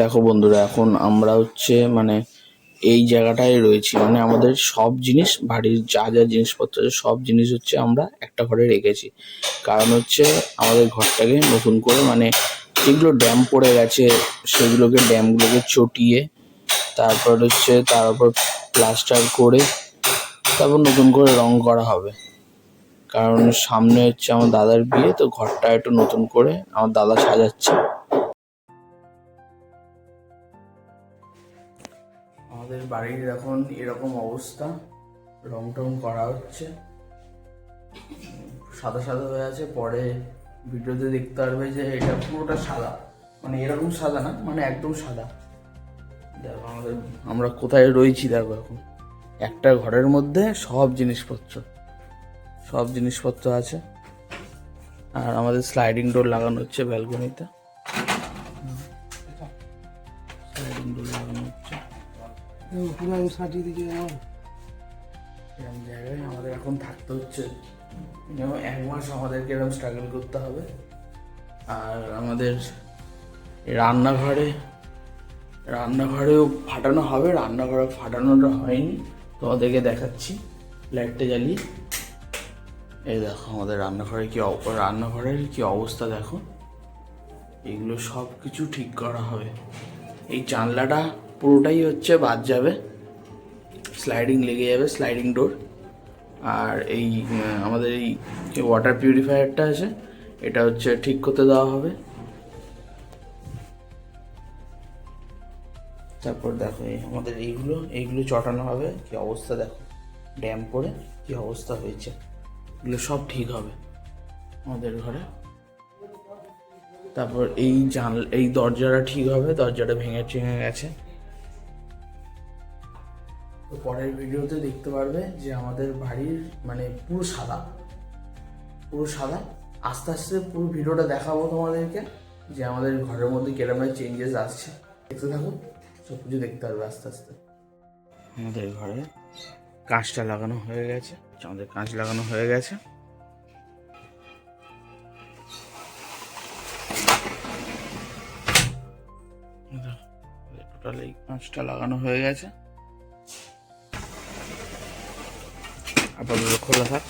দেখো বন্ধুরা, এখন আমরা মানে এই জায়গাটায় রয়েছি, মানে আমাদের সব জিনিস, বাড়ির যা যা জিনিসপত্র আছে সব জিনিস আমরা একটা ঘরে রেখেছি। কারণ আমাদের ঘরটাকে নতুন করে, মানে যেগুলো ড্যাম পড়ে গেছে সেগুলোকে, ড্যামগুলোকে চটিয়ে তারপর তার উপর প্লাস্টার করে তারপর নতুন করে রং করা হবে। কারণ সামনে আমার দাদার বিয়ে, তো ঘরটা একটু নতুন করে আমার দাদা সাজাচ্ছে। আমাদের বাড়ির এখন এরকম অবস্থা, রং টং করা হচ্ছে, সাদা সাদা হয়ে আছে। পরে ভিডিওতে দেখতে পারবে যে এটা পুরোটা সাদা, মানে এরকম সাদা না, মানে একদম সাদা। দেখো আমরা কোথায় রয়েছি, দেখো এখন একটা ঘরের মধ্যে সব জিনিসপত্র আছে। আর আমাদের স্লাইডিং ডোর লাগানো হচ্ছে ব্যালকনিতে, স্লাইডিং ডোর লাগানো হচ্ছে। এরকম জায়গায় আমাদের এখন থাকতে হচ্ছে, যেমন 1 মাস আমাদেরকে এরকম স্ট্রাগল করতে হবে। আর আমাদের রান্নাঘরেও ফাটানো হবে, রান্নাঘরে ফাটানোটা হয়নি, তোমাদেরকে দেখাচ্ছি লাইটটা জ্বালিয়ে। এই দেখো আমাদের রান্নাঘরের কি অবস্থা দেখো। এগুলো সব কিছু ঠিক করা হবে। এই জানলাটা পুরোটাই বাদ যাবে, স্লাইডিং লেগে যাবে, স্লাইডিং ডোর। আর এই আমাদের এই ওয়াটার পিউরিফায়ারটা আছে, এটা ঠিক করতে দেওয়া হবে। তারপর দেখো আমাদের এইগুলো চটানো হবে। কি অবস্থা দেখো, ড্যাম করে কি অবস্থা হয়েছে, এগুলো সব ঠিক হবে আমাদের ঘরে। তারপর এই দরজাটা ঠিক হবে, দরজাটা ভেঙে গেছে। তো পরের ভিডিওতে দেখতে পারবে যে আমাদের বাড়ির মানে পুরো সাদা। আস্তে আস্তে পুরো ভিডিওটা দেখাবো তোমাদেরকে যে আমাদের ঘরের মধ্যে কিরকম চেঞ্জেস আসছে। দেখতে থাকো, সব কিছু দেখতে পারবে আস্তে আস্তে। আমাদের ঘরে কাঁচটা লাগানো হয়ে গেছে, কাঁচ লাগানো হয়ে গেছে। টোটাল এই কাঁচটা লাগানো হয়ে গেছে। আপাতত খোলা থাক,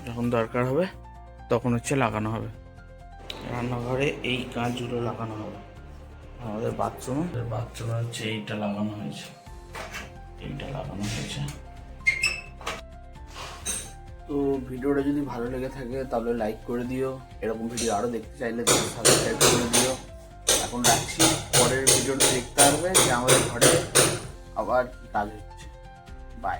যখন দরকার হবে তখন লাগানো হবে। রান্নাঘরে এই কাঁচগুলো লাগানো হবে। আমাদের বাথরুমে এইটা লাগানো হয়েছে, তো ভিডিওটা যদি ভালো লেগে থাকে তাহলে লাইক করে দিও। এরকম ভিডিও আরও দেখতে চাইলে সাবস্ক্রাইব করে দিও। এখন রাখছি, পরের ভিডিওটা দেখতে পারবে যে আমাদের ঘরে আবার কাজ হচ্ছে। বাই।